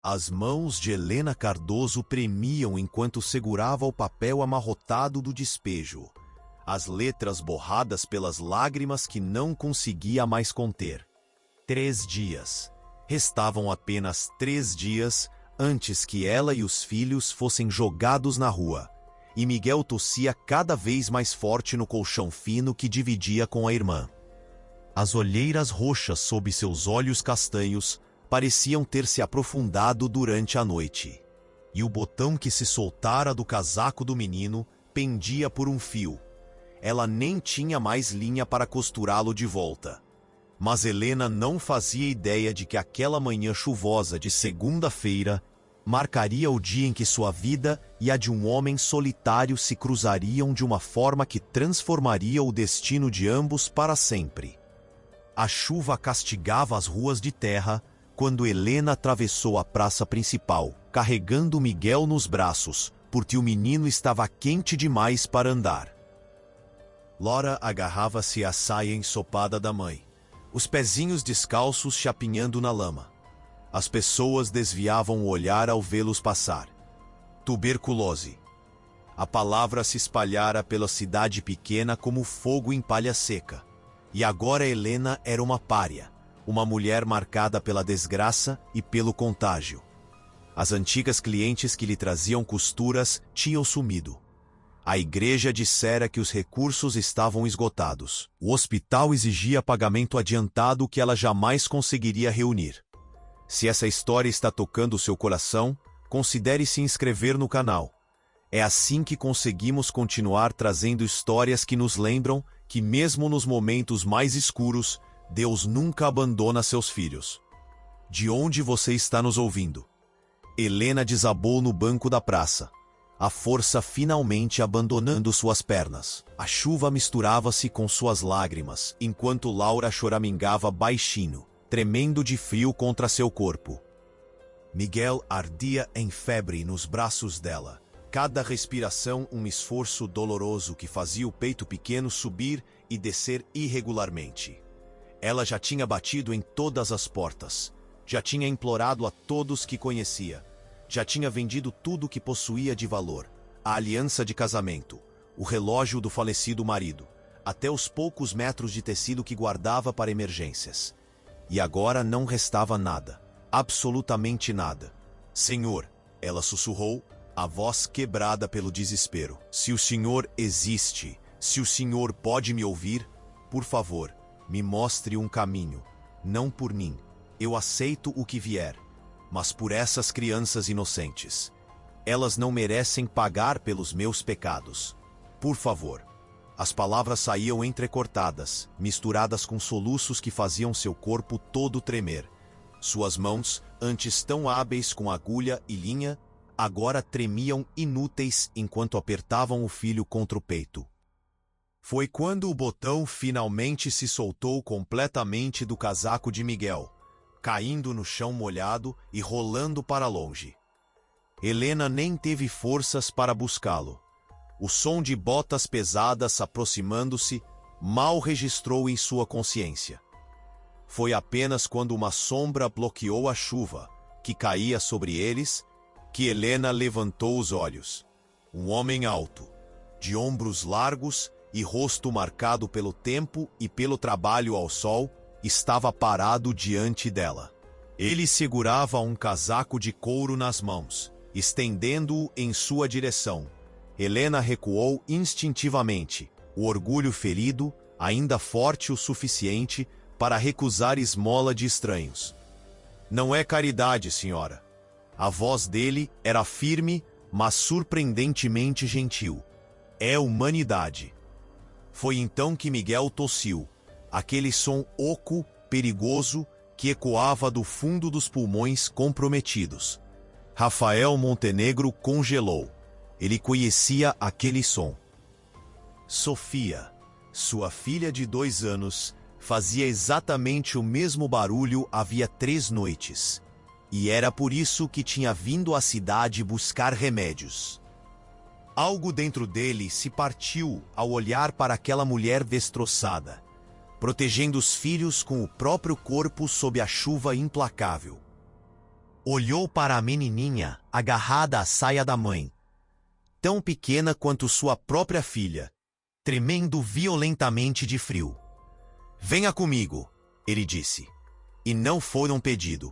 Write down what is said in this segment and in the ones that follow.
As mãos de Helena Cardoso tremiam enquanto segurava o papel amarrotado do despejo, as letras borradas pelas lágrimas que não conseguia mais conter. 3 dias. Restavam apenas 3 dias antes que ela e os filhos fossem jogados na rua, e Miguel tossia cada vez mais forte no colchão fino que dividia com a irmã. As olheiras roxas sob seus olhos castanhos pareciam ter se aprofundado durante a noite. E o botão que se soltara do casaco do menino pendia por um fio. Ela nem tinha mais linha para costurá-lo de volta. Mas Helena não fazia ideia de que aquela manhã chuvosa de segunda-feira marcaria o dia em que sua vida e a de um homem solitário se cruzariam de uma forma que transformaria o destino de ambos para sempre. A chuva castigava as ruas de terra quando Helena atravessou a praça principal, carregando Miguel nos braços, porque o menino estava quente demais para andar. Laura agarrava-se à saia ensopada da mãe, os pezinhos descalços chapinhando na lama. As pessoas desviavam o olhar ao vê-los passar. Tuberculose. A palavra se espalhara pela cidade pequena como fogo em palha seca. E agora Helena era uma pária, uma mulher marcada pela desgraça e pelo contágio. As antigas clientes que lhe traziam costuras tinham sumido. A igreja dissera que os recursos estavam esgotados. O hospital exigia pagamento adiantado que ela jamais conseguiria reunir. Se essa história está tocando o seu coração, considere se inscrever no canal. É assim que conseguimos continuar trazendo histórias que nos lembram que mesmo nos momentos mais escuros, Deus nunca abandona seus filhos. De onde você está nos ouvindo? Helena desabou no banco da praça, a força finalmente abandonando suas pernas. A chuva misturava-se com suas lágrimas, enquanto Laura choramingava baixinho, tremendo de frio contra seu corpo. Miguel ardia em febre nos braços dela. Cada respiração um esforço doloroso que fazia o peito pequeno subir e descer irregularmente. Ela já tinha batido em todas as portas. Já tinha implorado a todos que conhecia. Já tinha vendido tudo o que possuía de valor. A aliança de casamento, o relógio do falecido marido, até os poucos metros de tecido que guardava para emergências. E agora não restava nada. Absolutamente nada. Senhor, ela sussurrou, a voz quebrada pelo desespero. Se o Senhor existe, se o Senhor pode me ouvir, por favor, me mostre um caminho. Não por mim. Eu aceito o que vier. Mas por essas crianças inocentes. Elas não merecem pagar pelos meus pecados. Por favor. As palavras saíam entrecortadas, misturadas com soluços que faziam seu corpo todo tremer. Suas mãos, antes tão hábeis com agulha e linha, agora tremiam inúteis enquanto apertavam o filho contra o peito. Foi quando o botão finalmente se soltou completamente do casaco de Miguel, caindo no chão molhado e rolando para longe. Helena nem teve forças para buscá-lo. O som de botas pesadas aproximando-se mal registrou em sua consciência. Foi apenas quando uma sombra bloqueou a chuva, que caía sobre eles, que Helena levantou os olhos. Um homem alto, de ombros largos e rosto marcado pelo tempo e pelo trabalho ao sol, estava parado diante dela. Ele segurava um casaco de couro nas mãos, estendendo-o em sua direção. Helena recuou instintivamente, o orgulho ferido, ainda forte o suficiente para recusar esmola de estranhos. Não é caridade, senhora. A voz dele era firme, mas surpreendentemente gentil. É humanidade. Foi então que Miguel tossiu, aquele som oco, perigoso, que ecoava do fundo dos pulmões comprometidos. Rafael Montenegro congelou. Ele conhecia aquele som. Sofia, sua filha de 2 anos, fazia exatamente o mesmo barulho havia 3 noites. E era por isso que tinha vindo à cidade buscar remédios. Algo dentro dele se partiu ao olhar para aquela mulher destroçada, protegendo os filhos com o próprio corpo sob a chuva implacável. Olhou para a menininha, agarrada à saia da mãe, tão pequena quanto sua própria filha, tremendo violentamente de frio. Venha comigo, ele disse. E não foi um pedido.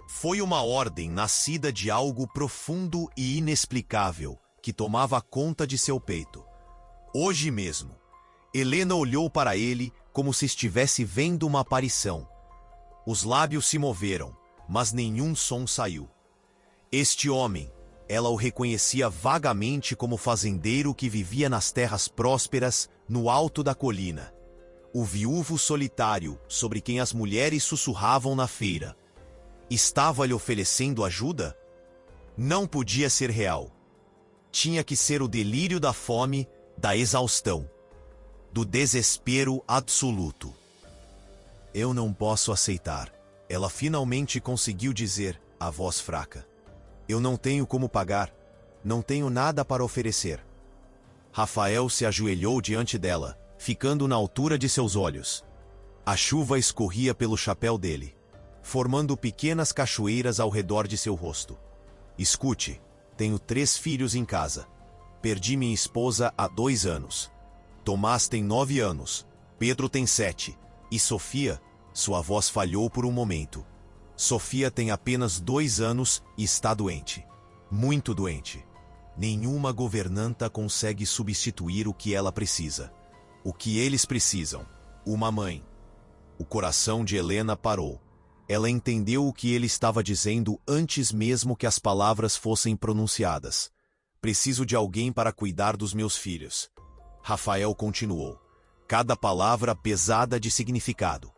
Foi uma ordem nascida de algo profundo e inexplicável que tomava conta de seu peito. Hoje mesmo, Helena olhou para ele como se estivesse vendo uma aparição. Os lábios se moveram, mas nenhum som saiu. Este homem, ela o reconhecia vagamente como fazendeiro que vivia nas terras prósperas no alto da colina. O viúvo solitário sobre quem as mulheres sussurravam na feira. Estava lhe oferecendo ajuda? Não podia ser real. Tinha que ser o delírio da fome, da exaustão, do desespero absoluto. Eu não posso aceitar. Ela finalmente conseguiu dizer, a voz fraca. Eu não tenho como pagar. Não tenho nada para oferecer. Rafael se ajoelhou diante dela, ficando na altura de seus olhos. A chuva escorria pelo chapéu dele, formando pequenas cachoeiras ao redor de seu rosto. Escute, tenho 3 filhos em casa. Perdi minha esposa há 2 anos. Tomás tem 9 anos. Pedro tem 7. E Sofia? Sua voz falhou por um momento. Sofia tem apenas 2 anos e está doente. Muito doente. Nenhuma governanta consegue substituir o que ela precisa. O que eles precisam. Uma mãe. O coração de Helena parou. Ela entendeu o que ele estava dizendo antes mesmo que as palavras fossem pronunciadas. Preciso de alguém para cuidar dos meus filhos. Rafael continuou. Cada palavra pesada de significado.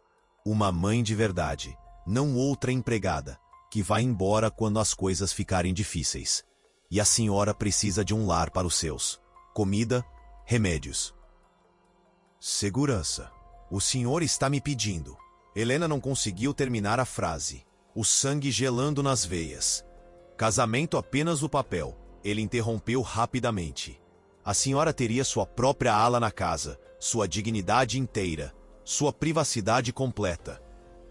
Uma mãe de verdade, não outra empregada, que vai embora quando as coisas ficarem difíceis. E a senhora precisa de um lar para os seus. Comida, remédios. Segurança. O senhor está me pedindo. Helena não conseguiu terminar a frase. O sangue gelando nas veias. Casamento apenas o papel. Ele interrompeu rapidamente. A senhora teria sua própria ala na casa, sua dignidade inteira, sua privacidade completa.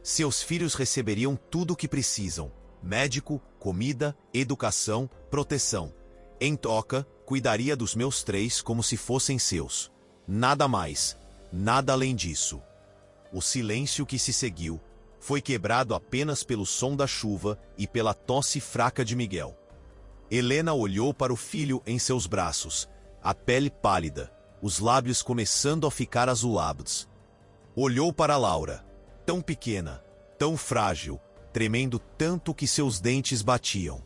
Seus filhos receberiam tudo o que precisam: médico, comida, educação, proteção. Em troca, cuidaria dos meus 3 como se fossem seus. Nada mais, nada além disso. O silêncio que se seguiu foi quebrado apenas pelo som da chuva e pela tosse fraca de Miguel. Helena olhou para o filho em seus braços, a pele pálida, os lábios começando a ficar azulados. Olhou para Laura, tão pequena, tão frágil, tremendo tanto que seus dentes batiam.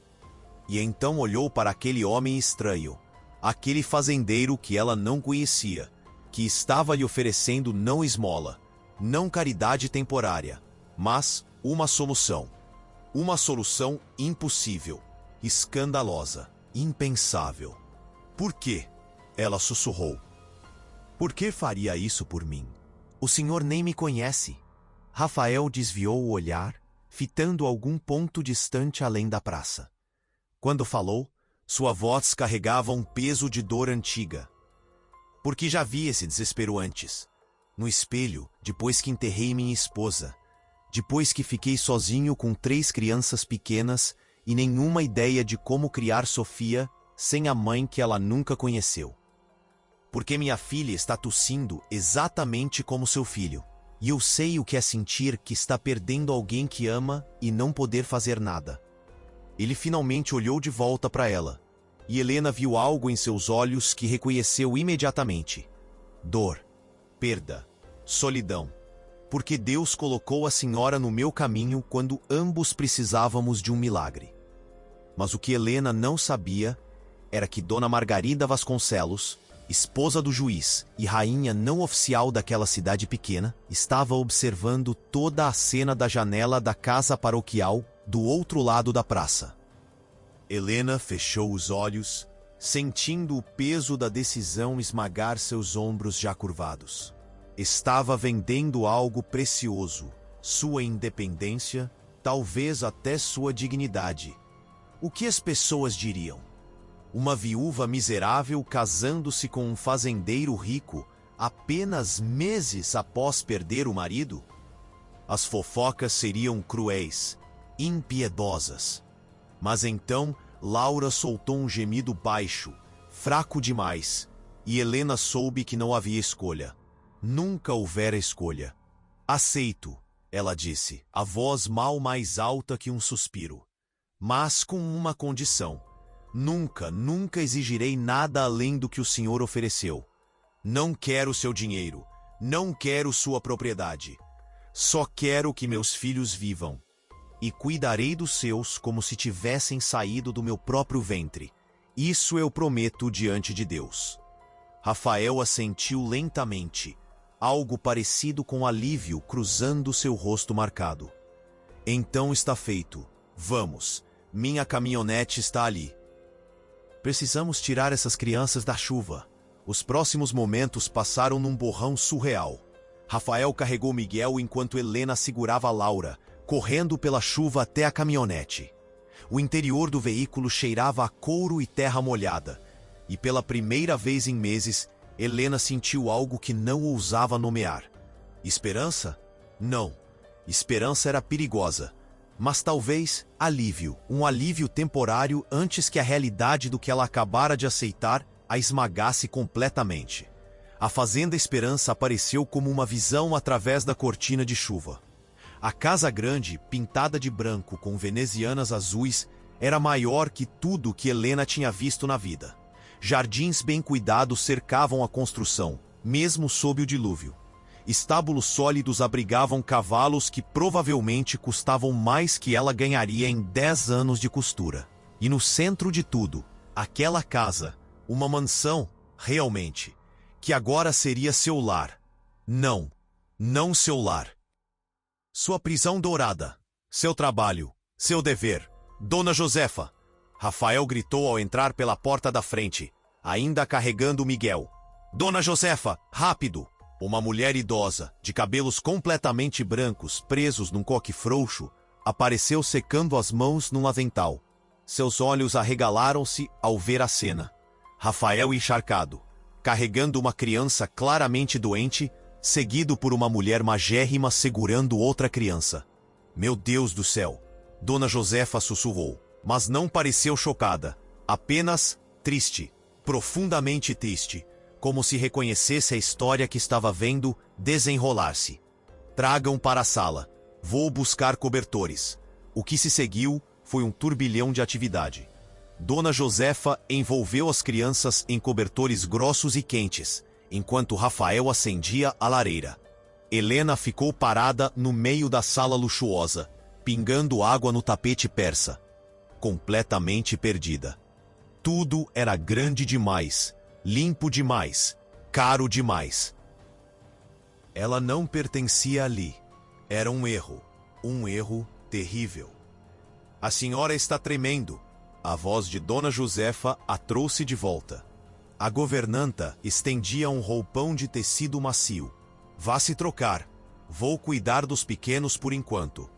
E então olhou para aquele homem estranho, aquele fazendeiro que ela não conhecia, que estava lhe oferecendo não esmola, não caridade temporária, mas uma solução. Uma solução impossível, escandalosa, impensável. Por quê? Ela sussurrou. Por que faria isso por mim? O senhor nem me conhece. Rafael desviou o olhar, fitando algum ponto distante além da praça. Quando falou, sua voz carregava um peso de dor antiga. Porque já vi esse desespero antes. No espelho, depois que enterrei minha esposa. Depois que fiquei sozinho com 3 crianças pequenas e nenhuma ideia de como criar Sofia sem a mãe que ela nunca conheceu. Porque minha filha está tossindo exatamente como seu filho. E eu sei o que é sentir que está perdendo alguém que ama e não poder fazer nada. Ele finalmente olhou de volta para ela. E Helena viu algo em seus olhos que reconheceu imediatamente. Dor, perda, solidão. Porque Deus colocou a senhora no meu caminho quando ambos precisávamos de um milagre. Mas o que Helena não sabia era que Dona Margarida Vasconcelos, esposa do juiz e rainha não oficial daquela cidade pequena, estava observando toda a cena da janela da casa paroquial do outro lado da praça. Helena fechou os olhos, sentindo o peso da decisão esmagar seus ombros já curvados. Estava vendendo algo precioso, sua independência, talvez até sua dignidade. O que as pessoas diriam? Uma viúva miserável casando-se com um fazendeiro rico apenas meses após perder o marido? As fofocas seriam cruéis. impiedosas. Mas então Laura soltou um gemido baixo, fraco demais, e Helena soube que não havia escolha. Nunca houvera escolha. Aceito, ela disse, a voz mal mais alta que um suspiro. Mas com uma condição. Nunca, nunca exigirei nada além do que o senhor ofereceu. Não quero seu dinheiro. Não quero sua propriedade. Só quero que meus filhos vivam. E cuidarei dos seus como se tivessem saído do meu próprio ventre. Isso eu prometo diante de Deus. Rafael assentiu lentamente, algo parecido com alívio cruzando seu rosto marcado. Então está feito. Vamos. Minha caminhonete está ali. Precisamos tirar essas crianças da chuva. Os próximos momentos passaram num borrão surreal. Rafael carregou Miguel enquanto Helena segurava Laura, correndo pela chuva até a caminhonete. O interior do veículo cheirava a couro e terra molhada, e pela primeira vez em meses, Helena sentiu algo que não ousava nomear. Esperança? Não. Esperança era perigosa. Mas talvez alívio, um alívio temporário antes que a realidade do que ela acabara de aceitar a esmagasse completamente. A Fazenda Esperança apareceu como uma visão através da cortina de chuva. A casa grande, pintada de branco com venezianas azuis, era maior que tudo que Helena tinha visto na vida. Jardins bem cuidados cercavam a construção, mesmo sob o dilúvio. Estábulos sólidos abrigavam cavalos que provavelmente custavam mais que ela ganharia em 10 anos de costura. E no centro de tudo, aquela casa, uma mansão, realmente, que agora seria seu lar. Não, não seu lar. Sua prisão dourada, seu trabalho, seu dever. Dona Josefa! Rafael gritou ao entrar pela porta da frente, ainda carregando Miguel. Dona Josefa, rápido! Uma mulher idosa, de cabelos completamente brancos, presos num coque frouxo, apareceu secando as mãos num avental. Seus olhos arregalaram-se ao ver a cena. Rafael encharcado, carregando uma criança claramente doente, seguido por uma mulher magérrima segurando outra criança. Meu Deus do céu! Dona Josefa sussurrou, mas não pareceu chocada, apenas triste, profundamente triste, como se reconhecesse a história que estava vendo desenrolar-se. Tragam para a sala. Vou buscar cobertores. O que se seguiu foi um turbilhão de atividade. Dona Josefa envolveu as crianças em cobertores grossos e quentes, enquanto Rafael acendia a lareira. Helena ficou parada no meio da sala luxuosa, pingando água no tapete persa. Completamente perdida. Tudo era grande demais, limpo demais, caro demais. Ela não pertencia ali. Era um erro terrível. A senhora está tremendo. A voz de Dona Josefa a trouxe de volta. A governanta estendia um roupão de tecido macio. Vá se trocar. Vou cuidar dos pequenos por enquanto.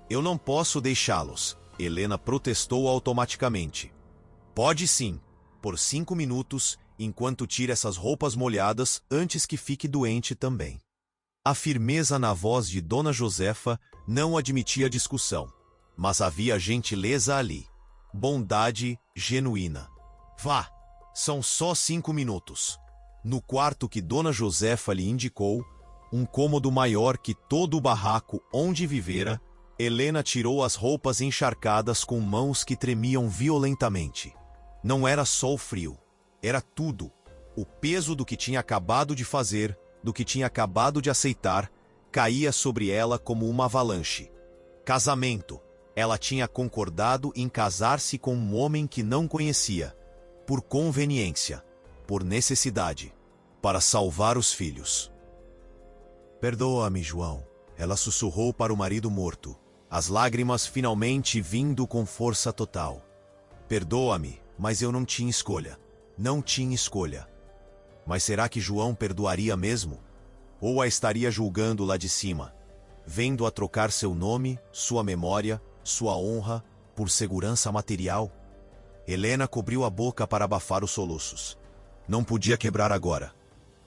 Eu não posso deixá-los, Helena protestou automaticamente. Pode sim, por 5 minutos, enquanto tira essas roupas molhadas antes que fique doente também. A firmeza na voz de Dona Josefa não admitia discussão, mas havia gentileza ali. Bondade genuína. Vá, são só 5 minutos. No quarto que Dona Josefa lhe indicou, um cômodo maior que todo o barraco onde vivera, Helena tirou as roupas encharcadas com mãos que tremiam violentamente. Não era só o frio, era tudo. O peso do que tinha acabado de fazer, do que tinha acabado de aceitar, caía sobre ela como uma avalanche. Casamento. Ela tinha concordado em casar-se com um homem que não conhecia, por conveniência, por necessidade, para salvar os filhos. Perdoa-me, João, ela sussurrou para o marido morto, as lágrimas finalmente vindo com força total. Perdoa-me, mas eu não tinha escolha. Não tinha escolha. Mas será que João perdoaria mesmo? Ou a estaria julgando lá de cima, vendo-a trocar seu nome, sua memória, sua honra, por segurança material? Helena cobriu a boca para abafar os soluços. Não podia quebrar agora.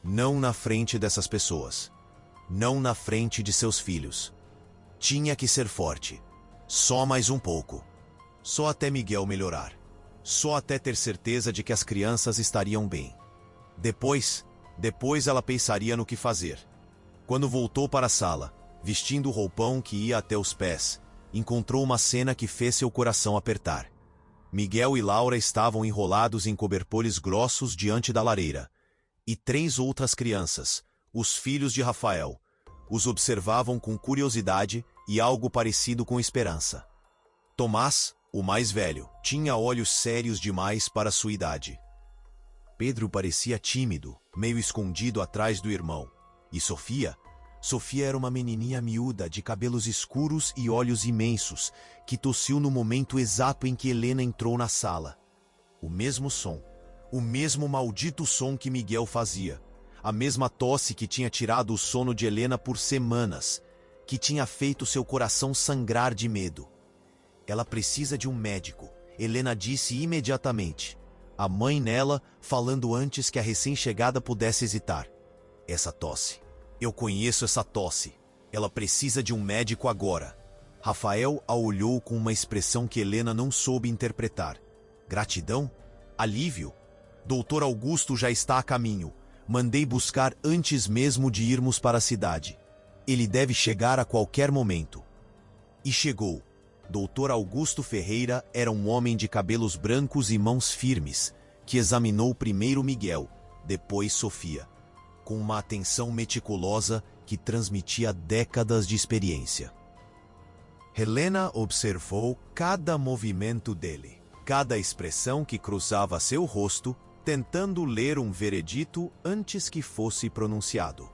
Não na frente dessas pessoas. Não na frente de seus filhos. Tinha que ser forte. Só mais um pouco. Só até Miguel melhorar. Só até ter certeza de que as crianças estariam bem. Depois ela pensaria no que fazer. Quando voltou para a sala, vestindo o roupão que ia até os pés, encontrou uma cena que fez seu coração apertar. Miguel e Laura estavam enrolados em cobertores grossos diante da lareira, e 3 outras crianças, os filhos de Rafael, os observavam com curiosidade e algo parecido com esperança. Tomás, o mais velho, tinha olhos sérios demais para sua idade. Pedro parecia tímido, meio escondido atrás do irmão. E Sofia era uma menininha miúda, de cabelos escuros e olhos imensos, que tossiu no momento exato em que Helena entrou na sala. O mesmo som, o mesmo maldito som que Miguel fazia, a mesma tosse que tinha tirado o sono de Helena por semanas, que tinha feito seu coração sangrar de medo. Ela precisa de um médico, Helena disse imediatamente. A mãe nela, falando antes que a recém-chegada pudesse hesitar. Essa tosse. Eu conheço essa tosse. Ela precisa de um médico agora. Rafael a olhou com uma expressão que Helena não soube interpretar. Gratidão? Alívio? Doutor Augusto já está a caminho. Mandei buscar antes mesmo de irmos para a cidade. Ele deve chegar a qualquer momento. E chegou. Doutor Augusto Ferreira era um homem de cabelos brancos e mãos firmes, que examinou primeiro Miguel, depois Sofia, com uma atenção meticulosa que transmitia décadas de experiência. Helena observou cada movimento dele, cada expressão que cruzava seu rosto, tentando ler um veredito antes que fosse pronunciado.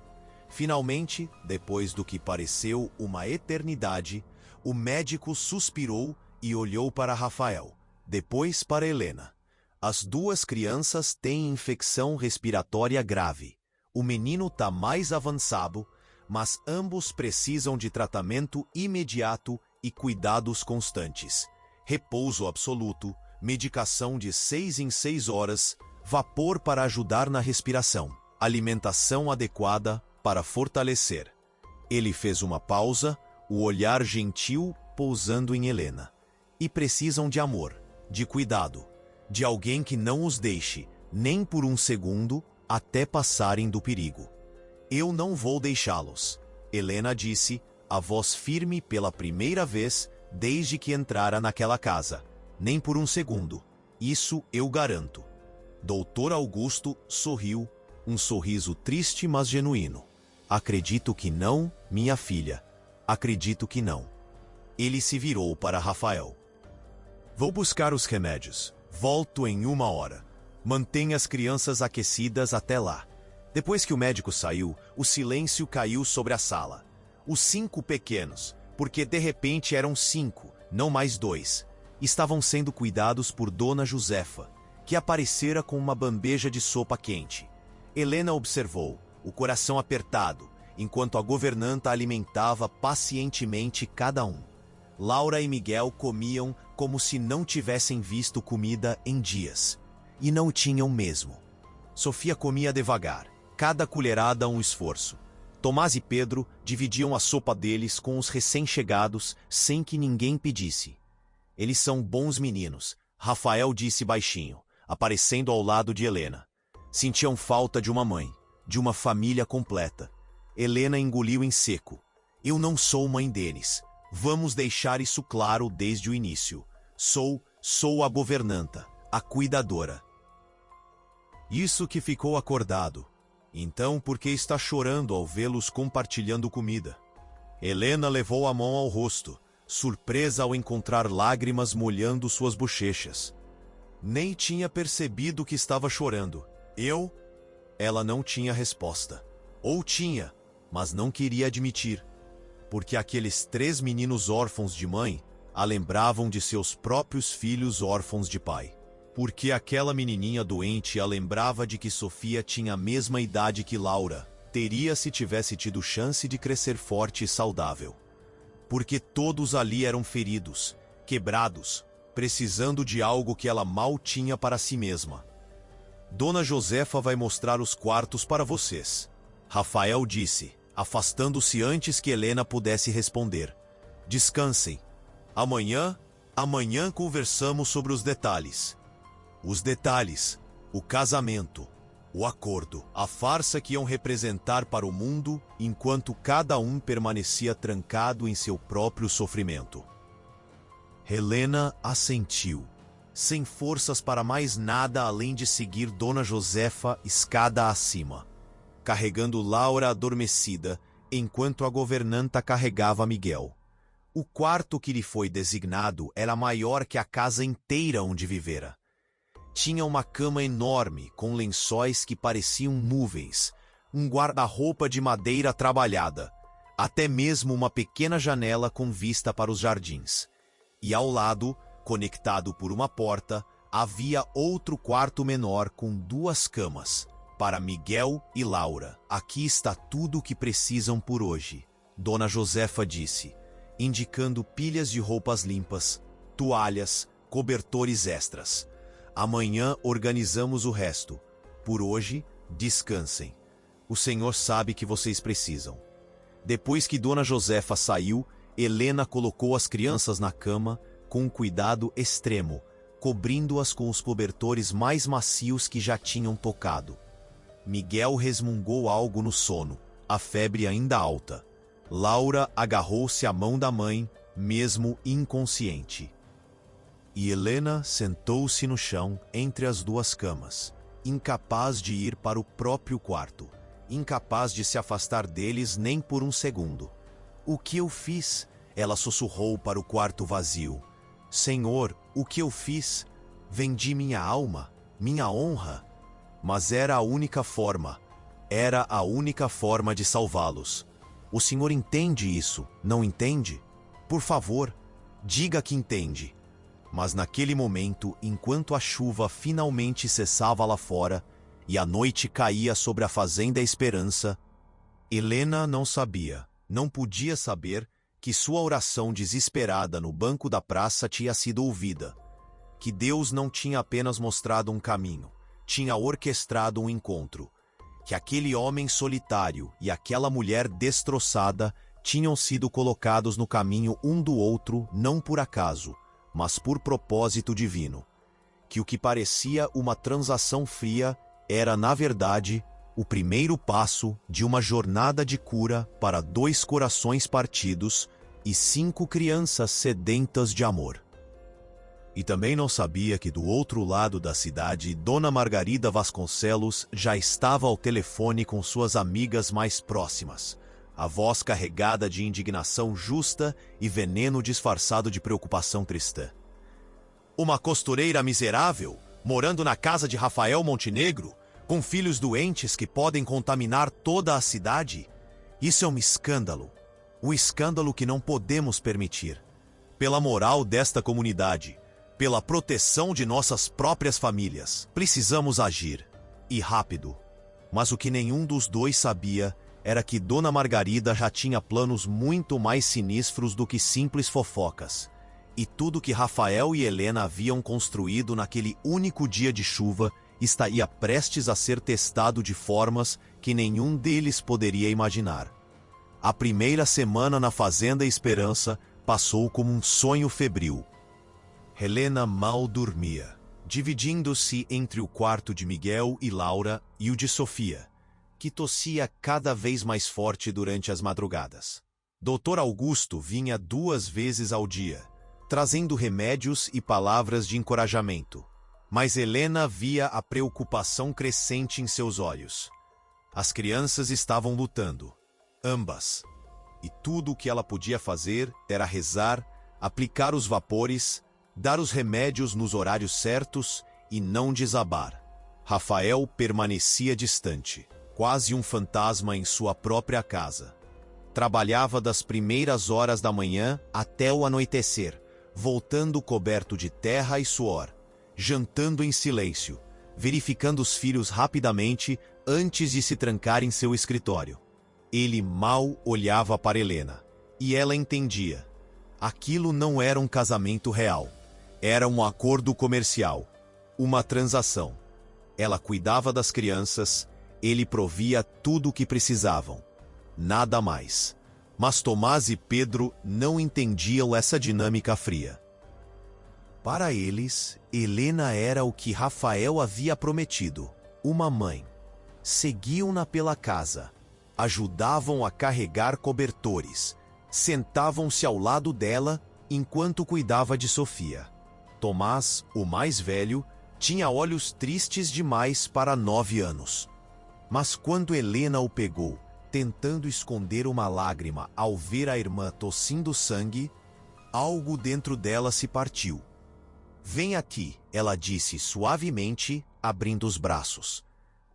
Finalmente, depois do que pareceu uma eternidade, o médico suspirou e olhou para Rafael, depois para Helena. As 2 crianças têm infecção respiratória grave. O menino está mais avançado, mas ambos precisam de tratamento imediato e cuidados constantes. Repouso absoluto, medicação de 6 em 6 horas, vapor para ajudar na respiração, alimentação adequada para fortalecer. Ele fez uma pausa, o olhar gentil pousando em Helena. E precisam de amor, de cuidado, de alguém que não os deixe, nem por um segundo, até passarem do perigo. Eu não vou deixá-los, Helena disse, a voz firme pela primeira vez desde que entrara naquela casa. Nem por um segundo. Isso eu garanto. Doutor Augusto sorriu, um sorriso triste mas genuíno. Acredito que não, minha filha. Acredito que não. Ele se virou para Rafael. Vou buscar os remédios. Volto em 1 hora. Mantenha as crianças aquecidas até lá. Depois que o médico saiu, o silêncio caiu sobre a sala. Os 5 pequenos, porque de repente eram 5, não mais 2, estavam sendo cuidados por Dona Josefa, que aparecera com uma bandeja de sopa quente. Helena observou, o coração apertado, enquanto a governanta alimentava pacientemente cada um. Laura e Miguel comiam como se não tivessem visto comida em dias. E não tinham mesmo. Sofia comia devagar, cada colherada um esforço. Tomás e Pedro dividiam a sopa deles com os recém-chegados sem que ninguém pedisse. Eles são bons meninos, Rafael disse baixinho, aparecendo ao lado de Helena. Sentiam falta de uma mãe, de uma família completa. Helena engoliu em seco. Eu não sou mãe deles. Vamos deixar isso claro desde o início. Sou a governanta, a cuidadora. Isso que ficou acordado. Então, por que está chorando ao vê-los compartilhando comida? Helena levou a mão ao rosto, surpresa ao encontrar lágrimas molhando suas bochechas. Nem tinha percebido que estava chorando. Eu? Ela não tinha resposta. Ou tinha, mas não queria admitir. Porque aqueles 3 meninos órfãos de mãe a lembravam de seus próprios filhos órfãos de pai. Porque aquela menininha doente a lembrava de que Sofia tinha a mesma idade que Laura, teria se tivesse tido chance de crescer forte e saudável. Porque todos ali eram feridos, quebrados, precisando de algo que ela mal tinha para si mesma. Dona Josefa vai mostrar os quartos para vocês, Rafael disse, afastando-se antes que Helena pudesse responder. Descansem. Amanhã conversamos sobre os detalhes. Os detalhes, o casamento, o acordo, a farsa que iam representar para o mundo enquanto cada um permanecia trancado em seu próprio sofrimento. Helena assentiu, sem forças para mais nada além de seguir Dona Josefa escada acima, carregando Laura adormecida enquanto a governanta carregava Miguel. O quarto que lhe foi designado era maior que a casa inteira onde vivera. Tinha uma cama enorme, com lençóis que pareciam nuvens, um guarda-roupa de madeira trabalhada, até mesmo uma pequena janela com vista para os jardins. E ao lado, conectado por uma porta, havia outro quarto menor com 2 camas, para Miguel e Laura. Aqui está tudo o que precisam por hoje, Dona Josefa disse, indicando pilhas de roupas limpas, toalhas, cobertores extras. Amanhã organizamos o resto. Por hoje, descansem. O Senhor sabe que vocês precisam. Depois que Dona Josefa saiu, Helena colocou as crianças na cama com um cuidado extremo, cobrindo-as com os cobertores mais macios que já tinham tocado. Miguel resmungou algo no sono, a febre ainda alta. Laura agarrou-se à mão da mãe, mesmo inconsciente. E Helena sentou-se no chão entre as 2 camas, incapaz de ir para o próprio quarto, incapaz de se afastar deles nem por um segundo. O que eu fiz? Ela sussurrou para o quarto vazio. Senhor, o que eu fiz? Vendi minha alma, minha honra. Mas era a única forma de salvá-los. O senhor entende isso, não entende? Por favor, diga que entende. Mas naquele momento, enquanto a chuva finalmente cessava lá fora e a noite caía sobre a Fazenda Esperança, Helena não sabia, não podia saber que sua oração desesperada no banco da praça tinha sido ouvida, que Deus não tinha apenas mostrado um caminho, tinha orquestrado um encontro, que aquele homem solitário e aquela mulher destroçada tinham sido colocados no caminho um do outro não por acaso, mas por propósito divino, que o que parecia uma transação fria era, na verdade, o primeiro passo de uma jornada de cura para 2 corações partidos e 5 crianças sedentas de amor. E também não sabia que do outro lado da cidade, Dona Margarida Vasconcelos já estava ao telefone com suas amigas mais próximas, a voz carregada de indignação justa e veneno disfarçado de preocupação cristã. Uma costureira miserável, morando na casa de Rafael Montenegro, com filhos doentes que podem contaminar toda a cidade? Isso é um escândalo que não podemos permitir. Pela moral desta comunidade, pela proteção de nossas próprias famílias, precisamos agir, e rápido. Mas o que nenhum dos 2 sabia era que Dona Margarida já tinha planos muito mais sinistros do que simples fofocas. E tudo que Rafael e Helena haviam construído naquele único dia de chuva estaria prestes a ser testado de formas que nenhum deles poderia imaginar. A primeira semana na Fazenda Esperança passou como um sonho febril. Helena mal dormia, dividindo-se entre o quarto de Miguel e Laura e o de Sofia, que tossia cada vez mais forte durante as madrugadas. Dr. Augusto vinha 2 vezes ao dia, trazendo remédios e palavras de encorajamento. Mas Helena via a preocupação crescente em seus olhos. As crianças estavam lutando, ambas. E tudo o que ela podia fazer era rezar, aplicar os vapores, dar os remédios nos horários certos e não desabar. Rafael permanecia distante, quase um fantasma em sua própria casa. Trabalhava das primeiras horas da manhã até o anoitecer, voltando coberto de terra e suor, jantando em silêncio, verificando os filhos rapidamente antes de se trancar em seu escritório. Ele mal olhava para Helena, e ela entendia. Aquilo não era um casamento real. Era um acordo comercial, uma transação. Ela cuidava das crianças, ele provia tudo o que precisavam. Nada mais. Mas Tomás e Pedro não entendiam essa dinâmica fria. Para eles, Helena era o que Rafael havia prometido, uma mãe. Seguiam-na pela casa, ajudavam a carregar cobertores, sentavam-se ao lado dela enquanto cuidava de Sofia. Tomás, o mais velho, tinha olhos tristes demais para 9 anos. Mas quando Helena o pegou, tentando esconder uma lágrima ao ver a irmã tossindo sangue, algo dentro dela se partiu. Vem aqui, ela disse suavemente, abrindo os braços.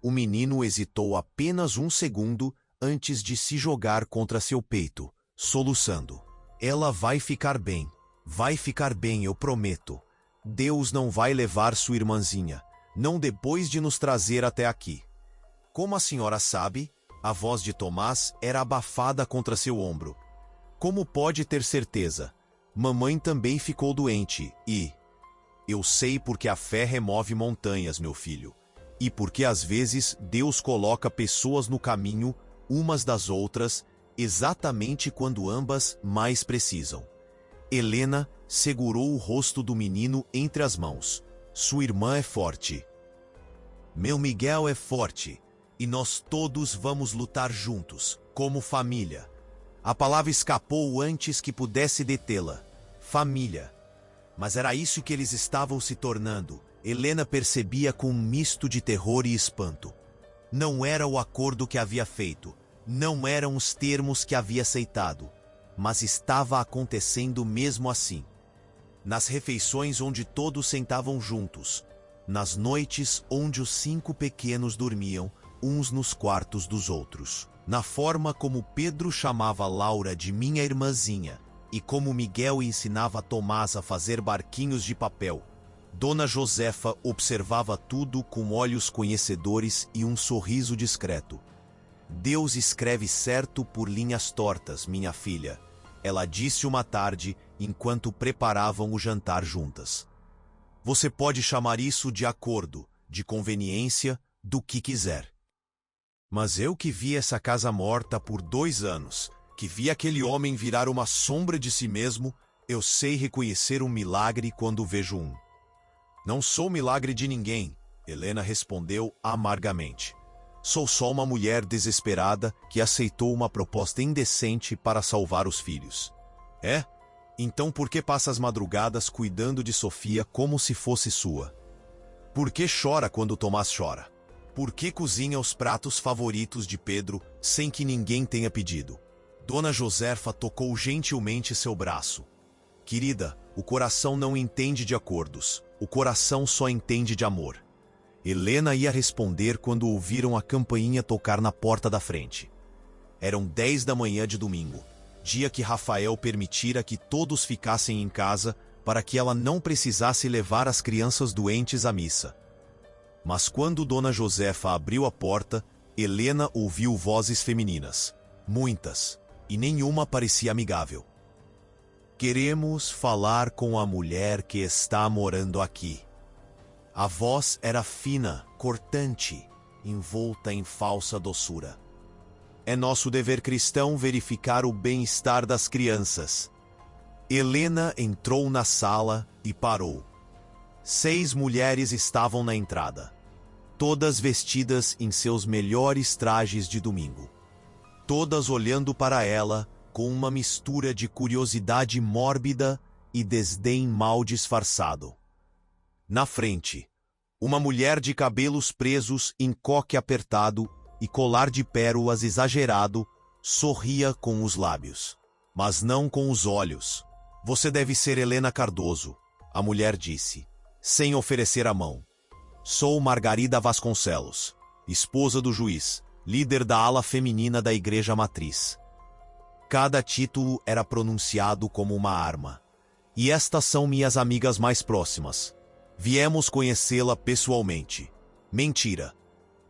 O menino hesitou apenas um segundo antes de se jogar contra seu peito, soluçando. Ela vai ficar bem, eu prometo. Deus não vai levar sua irmãzinha, não depois de nos trazer até aqui. Como a senhora sabe, a voz de Tomás era abafada contra seu ombro. Como pode ter certeza? Mamãe também ficou doente e... Eu sei porque a fé remove montanhas, meu filho. E porque às vezes Deus coloca pessoas no caminho, umas das outras, exatamente quando ambas mais precisam. Helena segurou o rosto do menino entre as mãos. Sua irmã é forte. Meu Miguel é forte. E nós todos vamos lutar juntos, como família. A palavra escapou antes que pudesse detê-la. Família. Mas era isso que eles estavam se tornando. Helena percebia com um misto de terror e espanto. Não era o acordo que havia feito. Não eram os termos que havia aceitado. Mas estava acontecendo mesmo assim. Nas refeições onde todos sentavam juntos. Nas noites onde os 5 pequenos dormiam, uns nos quartos dos outros. Na forma como Pedro chamava Laura de minha irmãzinha. E como Miguel ensinava Tomás a fazer barquinhos de papel, Dona Josefa observava tudo com olhos conhecedores e um sorriso discreto. Deus escreve certo por linhas tortas, minha filha, ela disse uma tarde enquanto preparavam o jantar juntas. Você pode chamar isso de acordo, de conveniência, do que quiser. Mas eu que vi essa casa morta por 2 anos, que vi aquele homem virar uma sombra de si mesmo, eu sei reconhecer um milagre quando vejo um. Não sou milagre de ninguém, Helena respondeu amargamente. Sou só uma mulher desesperada que aceitou uma proposta indecente para salvar os filhos. É? Então por que passa as madrugadas cuidando de Sofia como se fosse sua? Por que chora quando Tomás chora? Por que cozinha os pratos favoritos de Pedro sem que ninguém tenha pedido? Dona Josefa tocou gentilmente seu braço. Querida, o coração não entende de acordos. O coração só entende de amor. Helena ia responder quando ouviram a campainha tocar na porta da frente. Eram 10 da manhã de domingo, dia que Rafael permitira que todos ficassem em casa para que ela não precisasse levar as crianças doentes à missa. Mas quando Dona Josefa abriu a porta, Helena ouviu vozes femininas. Muitas. E nenhuma parecia amigável. Queremos falar com a mulher que está morando aqui. A voz era fina, cortante, envolta em falsa doçura. É nosso dever cristão verificar o bem-estar das crianças. Helena entrou na sala e parou. 6 mulheres estavam na entrada, todas vestidas em seus melhores trajes de domingo. Todas olhando para ela com uma mistura de curiosidade mórbida e desdém mal disfarçado. Na frente, uma mulher de cabelos presos em coque apertado e colar de pérolas exagerado sorria com os lábios, mas não com os olhos. Você deve ser Helena Cardoso, a mulher disse, sem oferecer a mão. Sou Margarida Vasconcelos, esposa do juiz, líder da ala feminina da Igreja Matriz. Cada título era pronunciado como uma arma. E estas são minhas amigas mais próximas. Viemos conhecê-la pessoalmente. Mentira.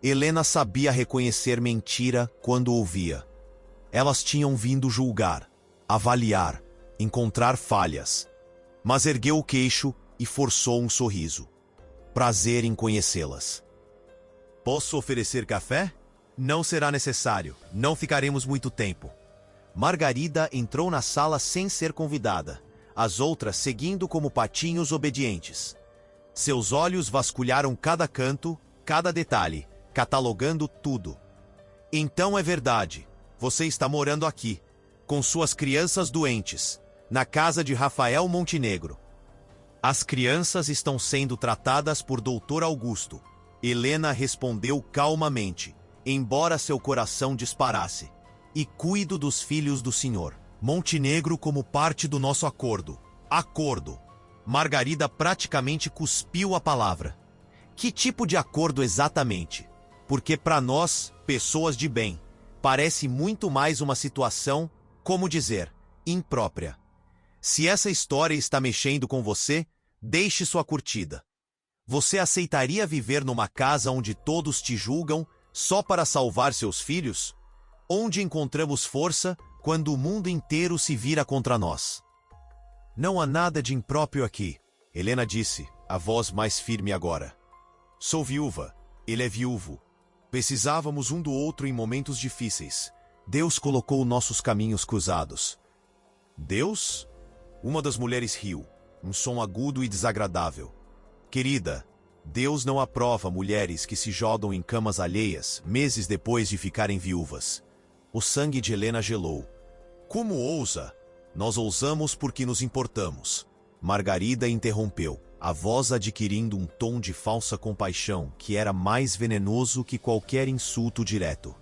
Helena sabia reconhecer mentira quando ouvia. Elas tinham vindo julgar, avaliar, encontrar falhas. Mas ergueu o queixo e forçou um sorriso. Prazer em conhecê-las. Posso oferecer café? Não será necessário. Não ficaremos muito tempo. Margarida entrou na sala sem ser convidada, as outras seguindo como patinhos obedientes. Seus olhos vasculharam cada canto, cada detalhe, catalogando tudo. Então é verdade, você está morando aqui, com suas crianças doentes, na casa de Rafael Montenegro. As crianças estão sendo tratadas por Dr. Augusto. Helena respondeu calmamente, embora seu coração disparasse. E cuido dos filhos do senhor Montenegro como parte do nosso acordo. Acordo. Margarida praticamente cuspiu a palavra. Que tipo de acordo exatamente? Porque para nós, pessoas de bem, parece muito mais uma situação, como dizer, imprópria. Se essa história está mexendo com você, deixe sua curtida. Você aceitaria viver numa casa onde todos te julgam só para salvar seus filhos? Onde encontramos força quando o mundo inteiro se vira contra nós? Não há nada de impróprio aqui, Helena disse, a voz mais firme agora. Sou viúva, ele é viúvo. Precisávamos um do outro em momentos difíceis. Deus colocou nossos caminhos cruzados. Deus? Uma das mulheres riu, um som agudo e desagradável. Querida, Deus não aprova mulheres que se jogam em camas alheias meses depois de ficarem viúvas. O sangue de Helena gelou. Como ousa? Nós ousamos porque nos importamos. Margarida interrompeu, a voz adquirindo um tom de falsa compaixão que era mais venenoso que qualquer insulto direto.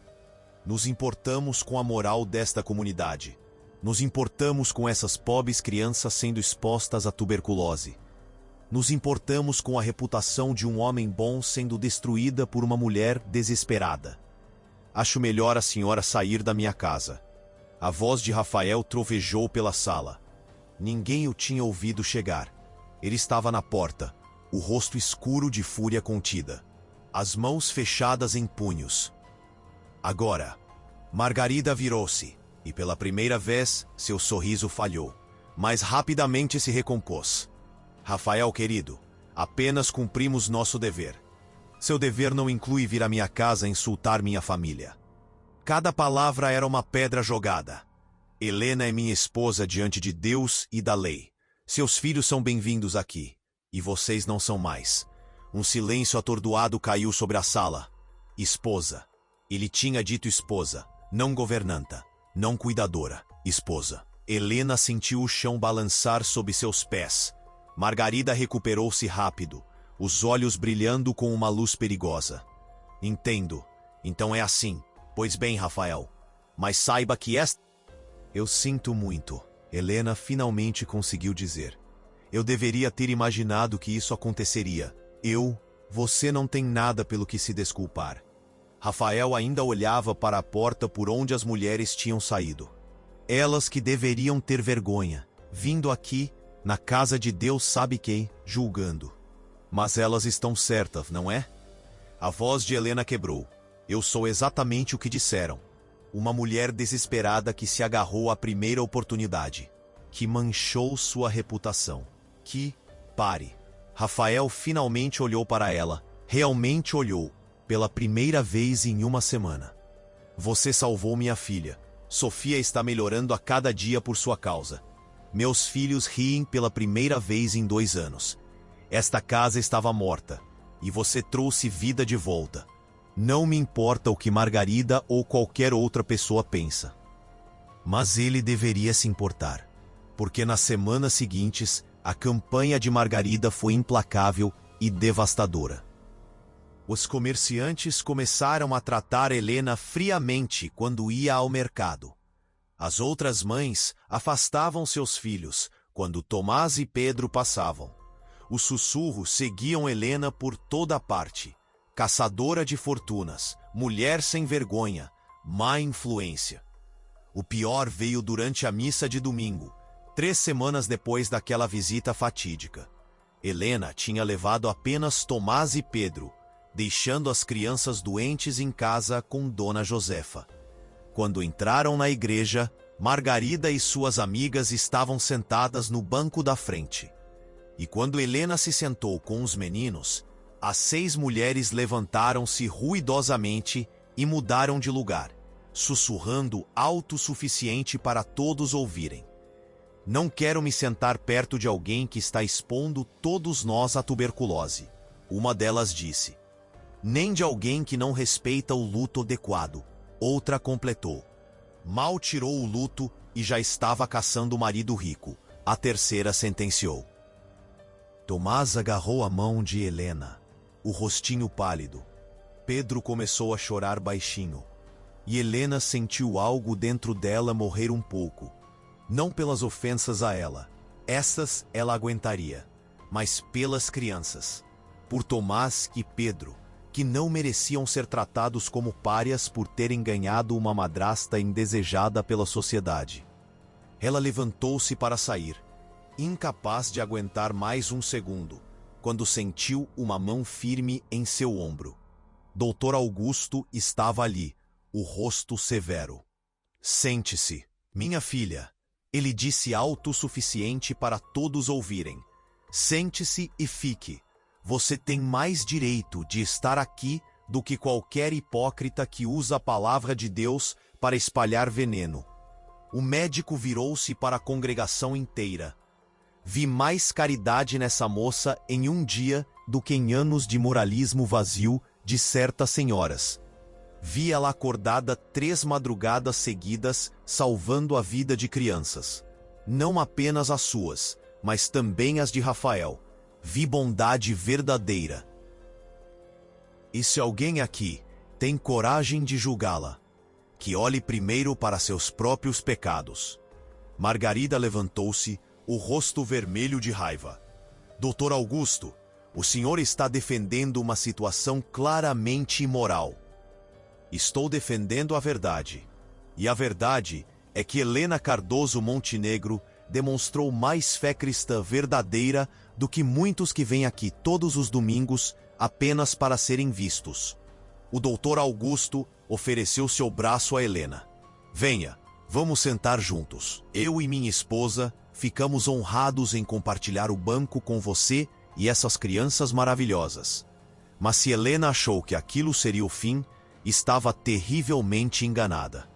Nos importamos com a moral desta comunidade. Nos importamos com essas pobres crianças sendo expostas à tuberculose. Nos importamos com a reputação de um homem bom sendo destruída por uma mulher desesperada. Acho melhor a senhora sair da minha casa. A voz de Rafael trovejou pela sala. Ninguém o tinha ouvido chegar. Ele estava na porta, o rosto escuro de fúria contida, as mãos fechadas em punhos. Agora, Margarida virou-se, e pela primeira vez seu sorriso falhou, mas rapidamente se recompôs. Rafael querido, apenas cumprimos nosso dever. Seu dever não inclui vir à minha casa insultar minha família. Cada palavra era uma pedra jogada. Helena é minha esposa diante de Deus e da lei. Seus filhos são bem-vindos aqui, e vocês não são mais. Um silêncio atordoado caiu sobre a sala. Esposa. Ele tinha dito esposa, não governanta, não cuidadora, esposa. Helena sentiu o chão balançar sob seus pés. Margarida recuperou-se rápido, os olhos brilhando com uma luz perigosa. Entendo. Então é assim. Pois bem, Rafael. Mas saiba que esta... Eu sinto muito. Helena finalmente conseguiu dizer. Eu deveria ter imaginado que isso aconteceria. Você não tem nada pelo que se desculpar. Rafael ainda olhava para a porta por onde as mulheres tinham saído. Elas que deveriam ter vergonha, vindo aqui, na casa de Deus sabe quem, julgando. Mas elas estão certas, não é? A voz de Helena quebrou. Eu sou exatamente o que disseram. Uma mulher desesperada que se agarrou à primeira oportunidade. Que manchou sua reputação. Pare. Rafael finalmente olhou para ela. Realmente olhou. Pela primeira vez em uma semana. Você salvou minha filha. Sofia está melhorando a cada dia por sua causa. Meus filhos riem pela primeira vez em 2 anos. Esta casa estava morta. E você trouxe vida de volta. Não me importa o que Margarida ou qualquer outra pessoa pensa. Mas ele deveria se importar. Porque nas semanas seguintes, a campanha de Margarida foi implacável e devastadora. Os comerciantes começaram a tratar Helena friamente quando ia ao mercado. As outras mães afastavam seus filhos quando Tomás e Pedro passavam. Os sussurros seguiam Helena por toda parte. Caçadora de fortunas, mulher sem vergonha, má influência. O pior veio durante a missa de domingo, 3 semanas depois daquela visita fatídica. Helena tinha levado apenas Tomás e Pedro, deixando as crianças doentes em casa com Dona Josefa. Quando entraram na igreja, Margarida e suas amigas estavam sentadas no banco da frente. E quando Helena se sentou com os meninos, as 6 mulheres levantaram-se ruidosamente e mudaram de lugar. sussurrando alto o suficiente para todos ouvirem. Não quero me sentar perto de alguém que está expondo todos nós à tuberculose. Uma delas disse. Nem de alguém que não respeita o luto adequado. Outra completou. Mal tirou o luto e já estava caçando o marido rico. A terceira sentenciou. Tomás agarrou a mão de Helena, o rostinho pálido. Pedro começou a chorar baixinho. E Helena sentiu algo dentro dela morrer um pouco. Não pelas ofensas a ela. Essas ela aguentaria. Mas pelas crianças. Por Tomás e Pedro, que não mereciam ser tratados como párias por terem ganhado uma madrasta indesejada pela sociedade. Ela levantou-se para sair, incapaz de aguentar mais um segundo, quando sentiu uma mão firme em seu ombro. Doutor Augusto estava ali, o rosto severo. Sente-se, minha filha, ele disse alto o suficiente para todos ouvirem. Sente-se e fique. Você tem mais direito de estar aqui do que qualquer hipócrita que usa a palavra de Deus para espalhar veneno. O médico virou-se para a congregação inteira. Vi mais caridade nessa moça em um dia do que em anos de moralismo vazio de certas senhoras. Vi ela acordada 3 madrugadas seguidas, salvando a vida de crianças. Não apenas as suas, mas também as de Rafael. Vi bondade verdadeira. E se alguém aqui tem coragem de julgá-la, que olhe primeiro para seus próprios pecados. Margarida levantou-se, o rosto vermelho de raiva. Doutor Augusto, o senhor está defendendo uma situação claramente imoral. Estou defendendo a verdade. E a verdade é que Helena Cardoso Montenegro demonstrou mais fé cristã verdadeira do que muitos que vêm aqui todos os domingos apenas para serem vistos. O doutor Augusto ofereceu seu braço a Helena. Venha, vamos sentar juntos. Eu e minha esposa ficamos honrados em compartilhar o banco com você e essas crianças maravilhosas. Mas se Helena achou que aquilo seria o fim, estava terrivelmente enganada.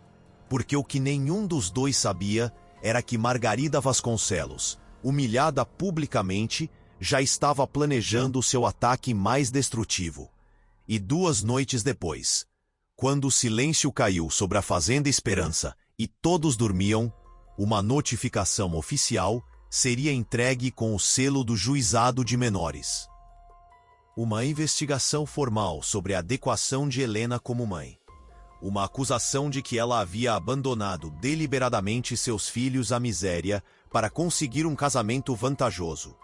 Porque o que nenhum dos dois sabia era que Margarida Vasconcelos, humilhada publicamente, já estava planejando seu ataque mais destrutivo. E 2 noites depois, quando o silêncio caiu sobre a Fazenda Esperança e todos dormiam, uma notificação oficial seria entregue com o selo do Juizado de Menores. Uma investigação formal sobre a adequação de Helena como mãe. Uma acusação de que ela havia abandonado deliberadamente seus filhos à miséria para conseguir um casamento vantajoso.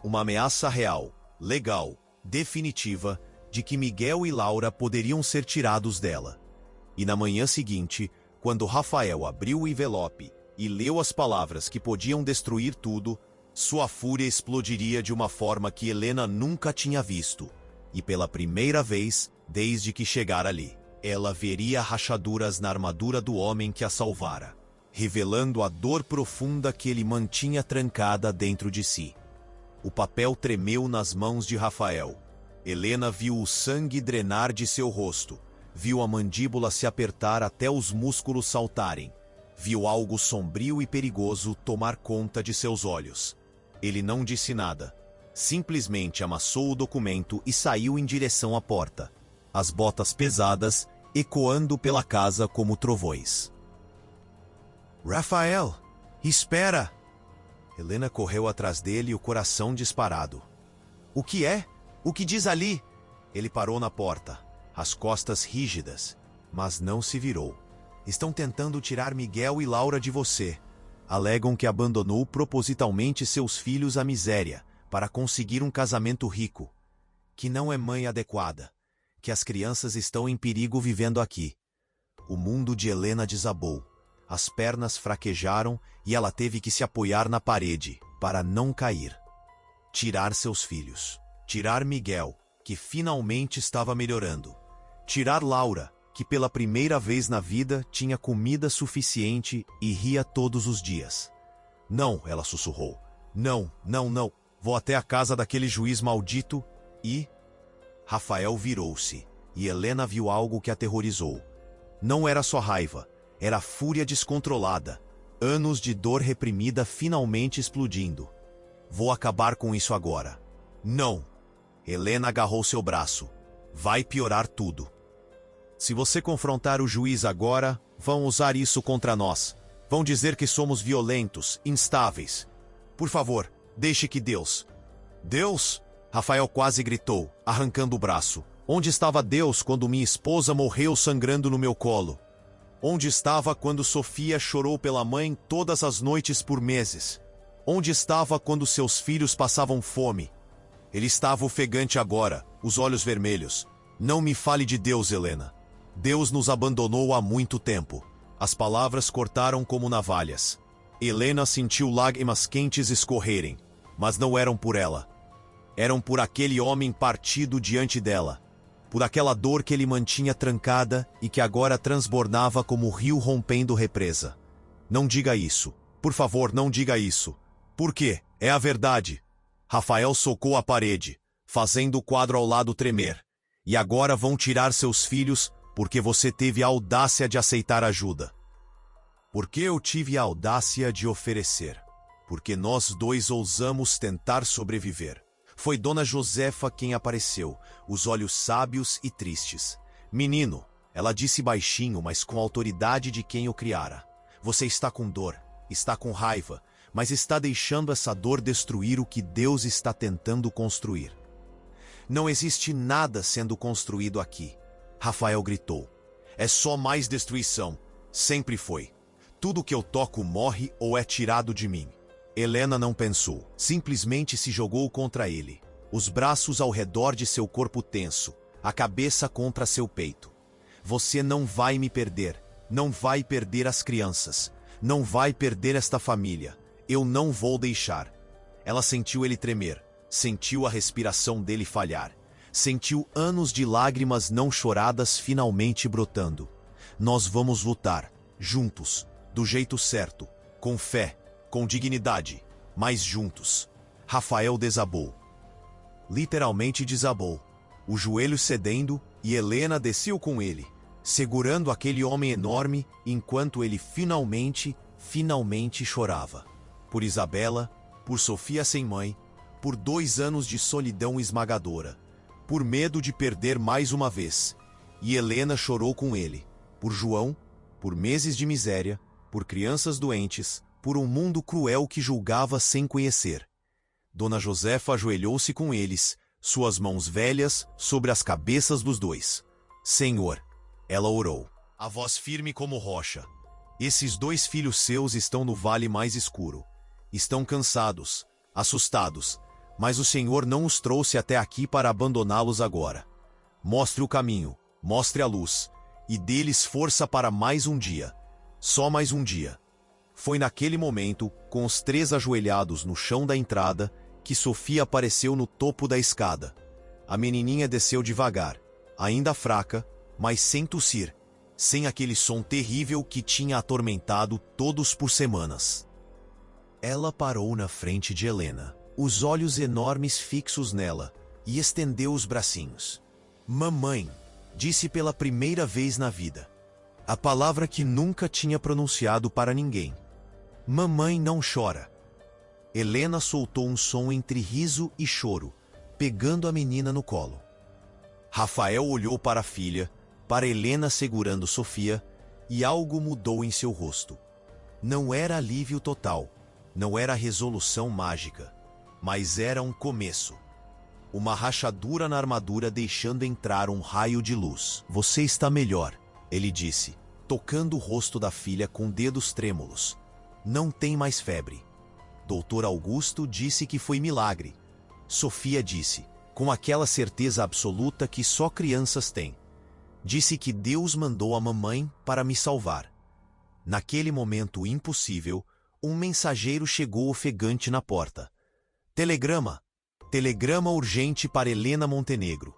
Uma ameaça real, legal, definitiva, de que Miguel e Laura poderiam ser tirados dela. E na manhã seguinte, quando Rafael abriu o envelope e leu as palavras que podiam destruir tudo, sua fúria explodiria de uma forma que Helena nunca tinha visto. E pela primeira vez, desde que chegara ali, ela veria rachaduras na armadura do homem que a salvara, revelando a dor profunda que ele mantinha trancada dentro de si. O papel tremeu nas mãos de Rafael. Helena viu o sangue drenar de seu rosto, viu a mandíbula se apertar até os músculos saltarem, viu algo sombrio e perigoso tomar conta de seus olhos. Ele não disse nada, simplesmente amassou o documento e saiu em direção à porta, as botas pesadas ecoando pela casa como trovões. Rafael, espera! Helena correu atrás dele, o coração disparado. O que é? O que diz ali? Ele parou na porta, as costas rígidas, mas não se virou. Estão tentando tirar Miguel e Laura de você. Alegam que abandonou propositalmente seus filhos à miséria para conseguir um casamento rico. Que não é mãe adequada. Que as crianças estão em perigo vivendo aqui. O mundo de Helena desabou. As pernas fraquejaram e ela teve que se apoiar na parede para não cair. Tirar seus filhos. Tirar Miguel, que finalmente estava melhorando. Tirar Laura, que pela primeira vez na vida tinha comida suficiente e ria todos os dias. Não, ela sussurrou. Não, não, não. Vou até a casa daquele juiz maldito e... Rafael virou-se, e Helena viu algo que aterrorizou. Não era só raiva, era fúria descontrolada. Anos de dor reprimida finalmente explodindo. Vou acabar com isso agora. Não! Helena agarrou seu braço. Vai piorar tudo. Se você confrontar o juiz agora, vão usar isso contra nós. Vão dizer que somos violentos, instáveis. Por favor, deixe que Deus... Deus? Rafael quase gritou, arrancando o braço. Onde estava Deus quando minha esposa morreu sangrando no meu colo? Onde estava quando Sofia chorou pela mãe todas as noites por meses? Onde estava quando seus filhos passavam fome? Ele estava ofegante agora, os olhos vermelhos. Não me fale de Deus, Helena. Deus nos abandonou há muito tempo. As palavras cortaram como navalhas. Helena sentiu lágrimas quentes escorrerem, mas não eram por ela. Eram por aquele homem partido diante dela. Por aquela dor que ele mantinha trancada e que agora transbordava como rio rompendo represa. Não diga isso. Por favor, não diga isso. Por quê? É a verdade. Rafael socou a parede, fazendo o quadro ao lado tremer. E agora vão tirar seus filhos porque você teve a audácia de aceitar ajuda. Porque eu tive a audácia de oferecer. Porque nós dois ousamos tentar sobreviver. Foi Dona Josefa quem apareceu, os olhos sábios e tristes. Menino, ela disse baixinho, mas com a autoridade de quem o criara. Você está com dor, está com raiva, mas está deixando essa dor destruir o que Deus está tentando construir. Não existe nada sendo construído aqui. Rafael gritou. É só mais destruição. Sempre foi. Tudo que eu toco morre ou é tirado de mim. Helena não pensou. Simplesmente se jogou contra ele. Os braços ao redor de seu corpo tenso. A cabeça contra seu peito. Você não vai me perder. Não vai perder as crianças. Não vai perder esta família. Eu não vou deixar. Ela sentiu ele tremer. Sentiu a respiração dele falhar. Sentiu anos de lágrimas não choradas finalmente brotando. Nós vamos lutar, juntos, do jeito certo, com fé, com dignidade, mas juntos. Rafael desabou. Literalmente desabou. O joelho cedendo e Helena desceu com ele, segurando aquele homem enorme enquanto ele finalmente chorava. Por Isabela, por Sofia sem mãe, por 2 anos de solidão esmagadora, por medo de perder mais uma vez. E Helena chorou com ele, por João, por meses de miséria, por crianças doentes, por um mundo cruel que julgava sem conhecer. Dona Josefa ajoelhou-se com eles, suas mãos velhas sobre as cabeças dos dois. Senhor, ela orou, a voz firme como rocha. Esses 2 filhos seus estão no vale mais escuro. Estão cansados, assustados, mas o Senhor não os trouxe até aqui para abandoná-los agora. Mostre o caminho, mostre a luz, e dê-lhes força para mais um dia. Só mais um dia. Foi naquele momento, com os 3 ajoelhados no chão da entrada, que Sofia apareceu no topo da escada. A menininha desceu devagar, ainda fraca, mas sem tossir, sem aquele som terrível que tinha atormentado todos por semanas. Ela parou na frente de Helena, os olhos enormes fixos nela, e estendeu os bracinhos. Mamãe, disse pela primeira vez na vida. A palavra que nunca tinha pronunciado para ninguém. Mamãe não chora. Helena soltou um som entre riso e choro, pegando a menina no colo. Rafael olhou para a filha, para Helena segurando Sofia, e algo mudou em seu rosto. Não era alívio total, não era resolução mágica, mas era um começo. Uma rachadura na armadura deixando entrar um raio de luz. Você está melhor, ele disse, tocando o rosto da filha com dedos trêmulos. Não tem mais febre. Doutor Augusto disse que foi milagre. Sofia disse, com aquela certeza absoluta que só crianças têm. Disse que Deus mandou a mamãe para me salvar. Naquele momento impossível, um mensageiro chegou ofegante na porta. Telegrama! Telegrama urgente para Helena Montenegro.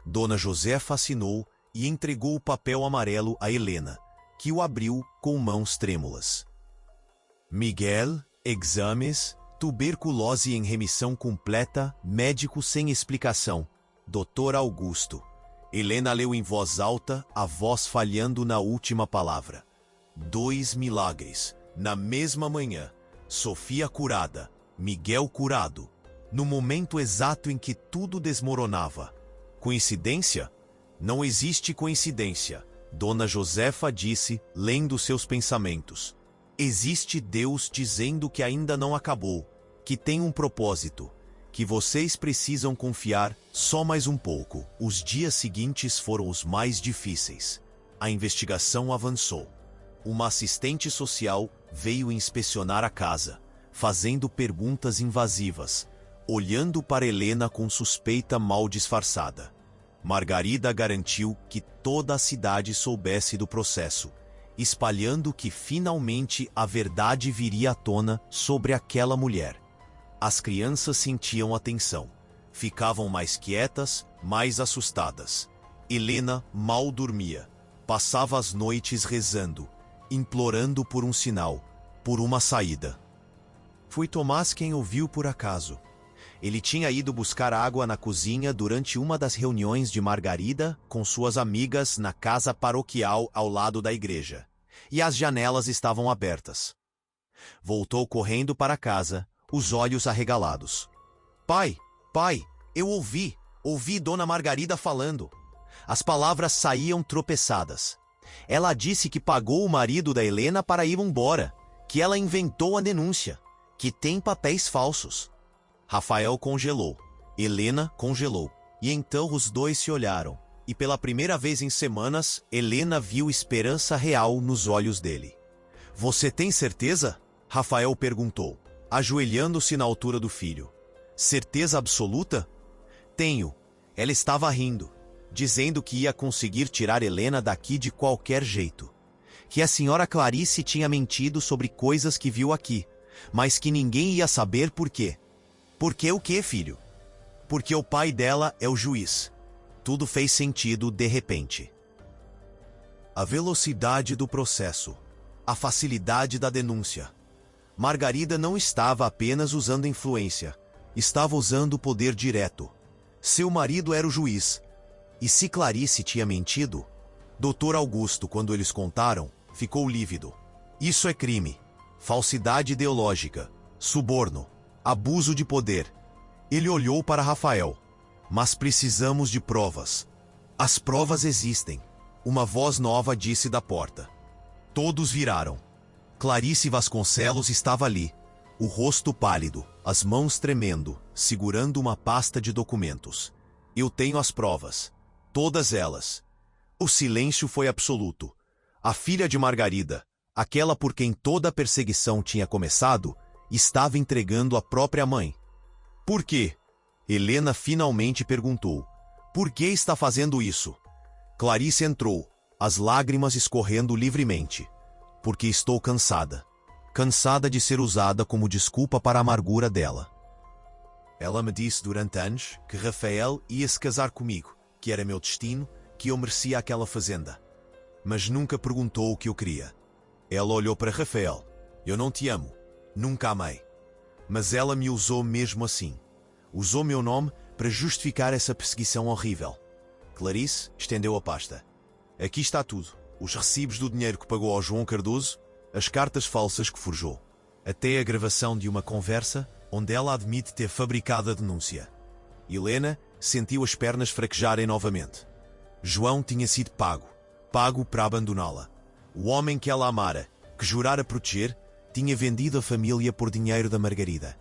Dona Josefa assinou e entregou o papel amarelo a Helena, que o abriu com mãos trêmulas. Miguel, exames, tuberculose em remissão completa, médico sem explicação, Dr. Augusto. Helena leu em voz alta, a voz falhando na última palavra. 2 milagres. Na mesma manhã. Sofia curada. Miguel curado. No momento exato em que tudo desmoronava. Coincidência? Não existe coincidência. Dona Josefa disse, lendo seus pensamentos. Existe Deus dizendo que ainda não acabou, que tem um propósito, que vocês precisam confiar só mais um pouco. Os dias seguintes foram os mais difíceis. A investigação avançou. Uma assistente social veio inspecionar a casa, fazendo perguntas invasivas, olhando para Helena com suspeita mal disfarçada. Margarida garantiu que toda a cidade soubesse do processo, espalhando que finalmente a verdade viria à tona sobre aquela mulher. As crianças sentiam a tensão. Ficavam mais quietas, mais assustadas. Helena mal dormia. Passava as noites rezando, implorando por um sinal, por uma saída. Foi Tomás quem ouviu por acaso. Ele tinha ido buscar água na cozinha durante uma das reuniões de Margarida com suas amigas na casa paroquial ao lado da igreja. E as janelas estavam abertas. Voltou correndo para casa, os olhos arregalados. Pai, eu ouvi Dona Margarida falando. As palavras saíam tropeçadas. Ela disse que pagou o marido da Helena para ir embora, que ela inventou a denúncia, que tem papéis falsos. Rafael congelou, Helena congelou, e então os dois se olharam, e pela primeira vez em semanas, Helena viu esperança real nos olhos dele. Você tem certeza? Rafael perguntou, ajoelhando-se na altura do filho. Certeza absoluta? Tenho. Ela estava rindo, dizendo que ia conseguir tirar Helena daqui de qualquer jeito. Que a senhora Clarice tinha mentido sobre coisas que viu aqui, mas que ninguém ia saber por quê. Por que o quê, filho? Porque o pai dela é o juiz. Tudo fez sentido de repente. A velocidade do processo. A facilidade da denúncia. Margarida não estava apenas usando influência. Estava usando poder direto. Seu marido era o juiz. E se Clarice tinha mentido, Dr. Augusto, quando eles contaram, ficou lívido. Isso é crime. Falsidade ideológica. Suborno. Abuso de poder. Ele olhou para Rafael. Mas precisamos de provas. As provas existem. Uma voz nova disse da porta. Todos viraram. Clarice Vasconcelos estava ali. O rosto pálido, as mãos tremendo, segurando uma pasta de documentos. Eu tenho as provas. Todas elas. O silêncio foi absoluto. A filha de Margarida, aquela por quem toda a perseguição tinha começado, estava entregando a própria mãe. Por quê? Helena finalmente perguntou. Por que está fazendo isso? Clarice entrou, as lágrimas escorrendo livremente. Porque estou cansada. Cansada de ser usada como desculpa para a amargura dela. Ela me disse durante anos que Rafael ia se casar comigo, que era meu destino, que eu merecia aquela fazenda. Mas nunca perguntou o que eu queria. Ela olhou para Rafael. Eu não te amo. Nunca amei. Mas ela me usou mesmo assim. Usou meu nome para justificar essa perseguição horrível. Clarice estendeu a pasta. Aqui está tudo. Os recibos do dinheiro que pagou ao João Cardoso, as cartas falsas que forjou. Até a gravação de uma conversa onde ela admite ter fabricado a denúncia. Helena sentiu as pernas fraquejarem novamente. João tinha sido pago para abandoná-la. O homem que ela amara, que jurara proteger, tinha vendido a família por dinheiro da Margarida.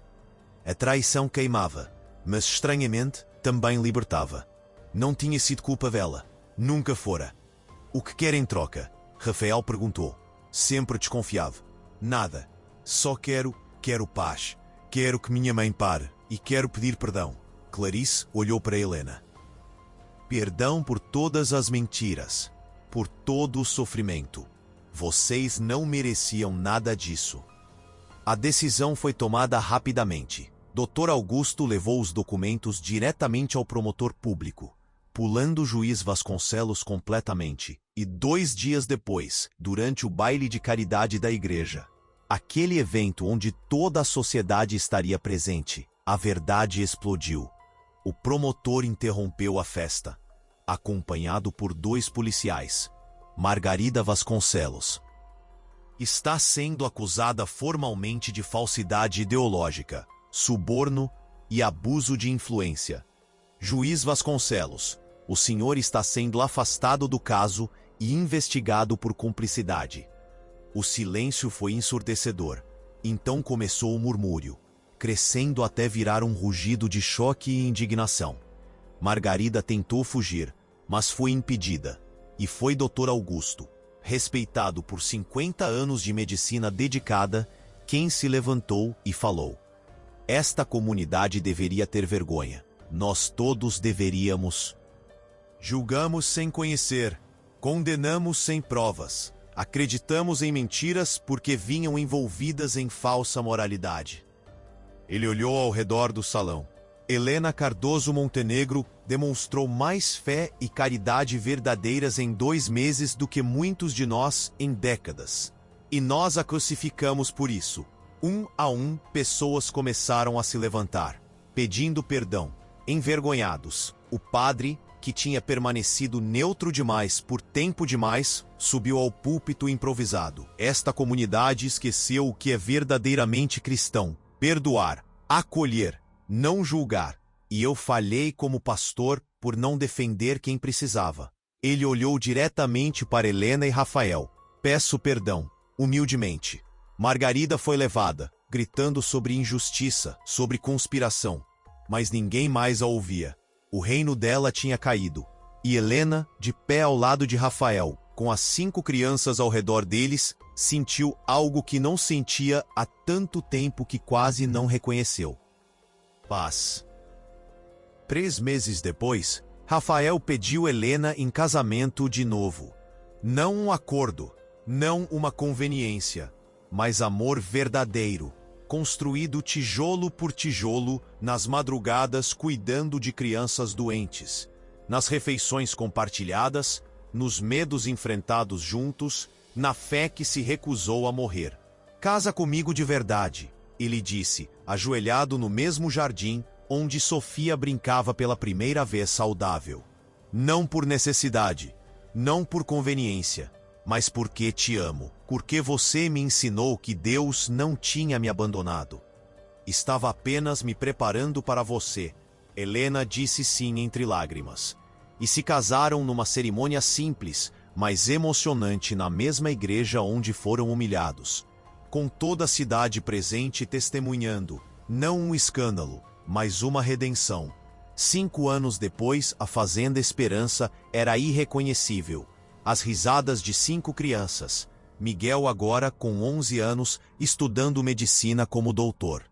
A traição queimava, mas estranhamente também libertava. Não tinha sido culpa dela. Nunca fora. O que quer em troca? Rafael perguntou, sempre desconfiado. Nada. Só quero paz. Quero que minha mãe pare e quero pedir perdão. Clarice olhou para Helena. Perdão por todas as mentiras, por todo o sofrimento. Vocês não mereciam nada disso. A decisão foi tomada rapidamente. Dr. Augusto levou os documentos diretamente ao promotor público, pulando o juiz Vasconcelos completamente. E 2 dias depois, durante o baile de caridade da igreja, aquele evento onde toda a sociedade estaria presente, a verdade explodiu. O promotor interrompeu a festa. acompanhado por 2 policiais. Margarida Vasconcelos está sendo acusada formalmente de falsidade ideológica, suborno e abuso de influência. Juiz Vasconcelos, o senhor está sendo afastado do caso e investigado por cumplicidade. O silêncio foi ensurdecedor. Então começou o murmúrio, crescendo até virar um rugido de choque e indignação. Margarida tentou fugir, mas foi impedida. E foi Dr. Augusto, respeitado por 50 anos de medicina dedicada, quem se levantou e falou: esta comunidade deveria ter vergonha. Nós todos deveríamos. Julgamos sem conhecer, condenamos sem provas, acreditamos em mentiras porque vinham envolvidas em falsa moralidade. Ele olhou ao redor do salão. Helena Cardoso Montenegro demonstrou mais fé e caridade verdadeiras em 2 meses do que muitos de nós em décadas. E nós a crucificamos por isso. Um a um, pessoas começaram a se levantar, pedindo perdão. Envergonhados, o padre, que tinha permanecido neutro demais por tempo demais, subiu ao púlpito improvisado. Esta comunidade esqueceu o que é verdadeiramente cristão: perdoar, acolher, não julgar. E eu falhei como pastor por não defender quem precisava. Ele olhou diretamente para Helena e Rafael. Peço perdão, humildemente. Margarida foi levada, gritando sobre injustiça, sobre conspiração. Mas ninguém mais a ouvia. O reino dela tinha caído. E Helena, de pé ao lado de Rafael, com as 5 crianças ao redor deles, sentiu algo que não sentia há tanto tempo que quase não reconheceu: paz. 3 meses depois, Rafael pediu Helena em casamento de novo. Não um acordo, não uma conveniência, mas amor verdadeiro, construído tijolo por tijolo, nas madrugadas cuidando de crianças doentes, nas refeições compartilhadas, nos medos enfrentados juntos, na fé que se recusou a morrer. Casa comigo de verdade, ele disse, ajoelhado no mesmo jardim onde Sofia brincava pela primeira vez saudável. Não por necessidade, não por conveniência, mas porque te amo, porque você me ensinou que Deus não tinha me abandonado. Estava apenas me preparando para você. Helena disse sim entre lágrimas. E se casaram numa cerimônia simples, mas emocionante, na mesma igreja onde foram humilhados. Com toda a cidade presente testemunhando, não um escândalo, mas uma redenção. 5 anos depois, a Fazenda Esperança era irreconhecível. As risadas de 5 crianças. Miguel agora com 11 anos, estudando medicina como doutor.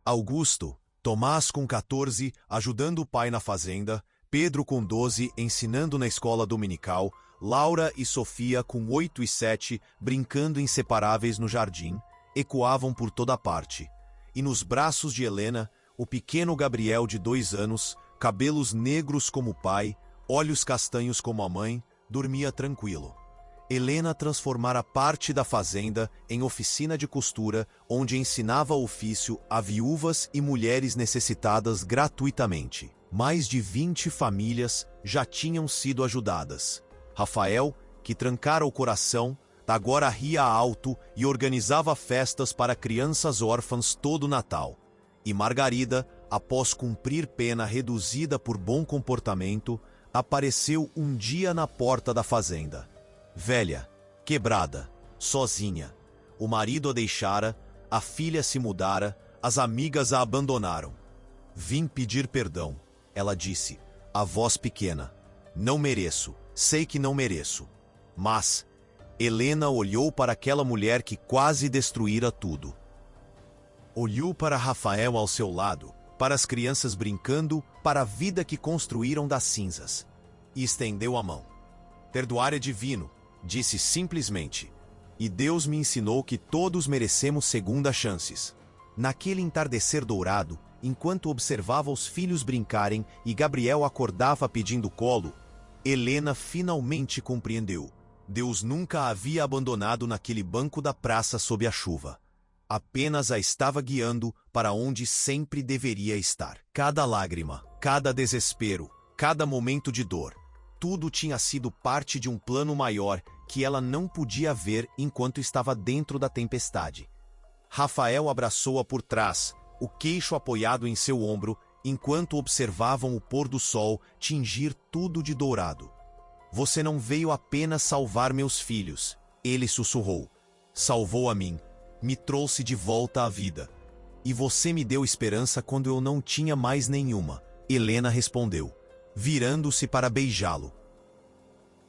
Augusto, Tomás com 14, ajudando o pai na fazenda, Pedro com 12, ensinando na escola dominical, Laura e Sofia com 8 e 7, brincando inseparáveis no jardim, ecoavam por toda parte. E nos braços de Helena, o pequeno Gabriel de 2 anos, cabelos negros como o pai, olhos castanhos como a mãe, dormia tranquilo. Helena transformara parte da fazenda em oficina de costura, onde ensinava ofício a viúvas e mulheres necessitadas gratuitamente. Mais de 20 famílias já tinham sido ajudadas. Rafael, que trancara o coração, agora ria alto e organizava festas para crianças órfãs todo Natal. E Margarida, após cumprir pena reduzida por bom comportamento, apareceu um dia na porta da fazenda. Velha, quebrada, sozinha. O marido a deixara, a filha se mudara, as amigas a abandonaram. Vim pedir perdão, ela disse, a voz pequena. Não mereço, sei que não mereço. Mas Helena olhou para aquela mulher que quase destruíra tudo. Olhou para Rafael ao seu lado, para as crianças brincando, para a vida que construíram das cinzas. E estendeu a mão. Perdoar é divino, disse simplesmente. E Deus me ensinou que todos merecemos segundas chances. Naquele entardecer dourado, enquanto observava os filhos brincarem e Gabriel acordava pedindo colo, Helena finalmente compreendeu. Deus nunca a havia abandonado naquele banco da praça sob a chuva. Apenas a estava guiando para onde sempre deveria estar. Cada lágrima, cada desespero, cada momento de dor. Tudo tinha sido parte de um plano maior que ela não podia ver enquanto estava dentro da tempestade. Rafael abraçou-a por trás, o queixo apoiado em seu ombro, enquanto observavam o pôr do sol tingir tudo de dourado. Você não veio apenas salvar meus filhos, ele sussurrou. Salvou a mim, me trouxe de volta à vida. E você me deu esperança quando eu não tinha mais nenhuma, Helena respondeu, virando-se para beijá-lo.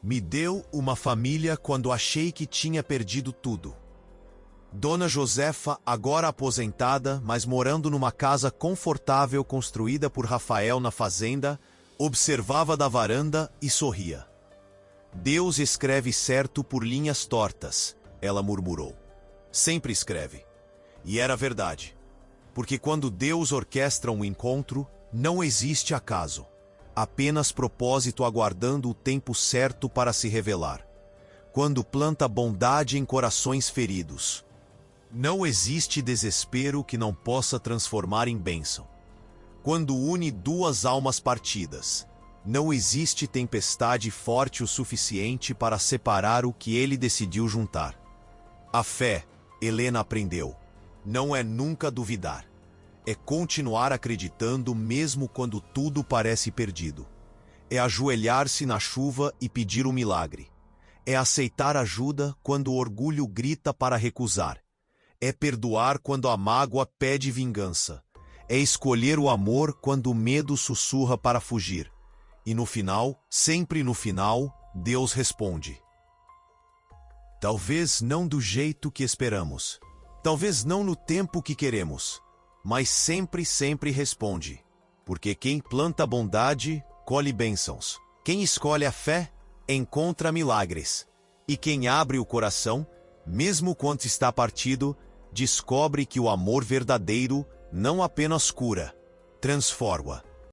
Me deu uma família quando achei que tinha perdido tudo. Dona Josefa, agora aposentada, mas morando numa casa confortável construída por Rafael na fazenda, observava da varanda e sorria. Deus escreve certo por linhas tortas, ela murmurou. Sempre escreve. E era verdade. Porque quando Deus orquestra um encontro, não existe acaso. Apenas propósito aguardando o tempo certo para se revelar. Quando planta bondade em corações feridos. Não existe desespero que não possa transformar em bênção. Quando une duas almas partidas, não existe tempestade forte o suficiente para separar o que ele decidiu juntar. A fé, Helena aprendeu, não é nunca duvidar. É continuar acreditando mesmo quando tudo parece perdido. É ajoelhar-se na chuva e pedir o milagre. É aceitar ajuda quando o orgulho grita para recusar. É perdoar quando a mágoa pede vingança. É escolher o amor quando o medo sussurra para fugir. E no final, sempre no final, Deus responde. Talvez não do jeito que esperamos. Talvez não no tempo que queremos. Mas sempre, sempre responde. Porque quem planta bondade, colhe bênçãos. Quem escolhe a fé, encontra milagres. E quem abre o coração, mesmo quando está partido, descobre que o amor verdadeiro não apenas cura, transforma.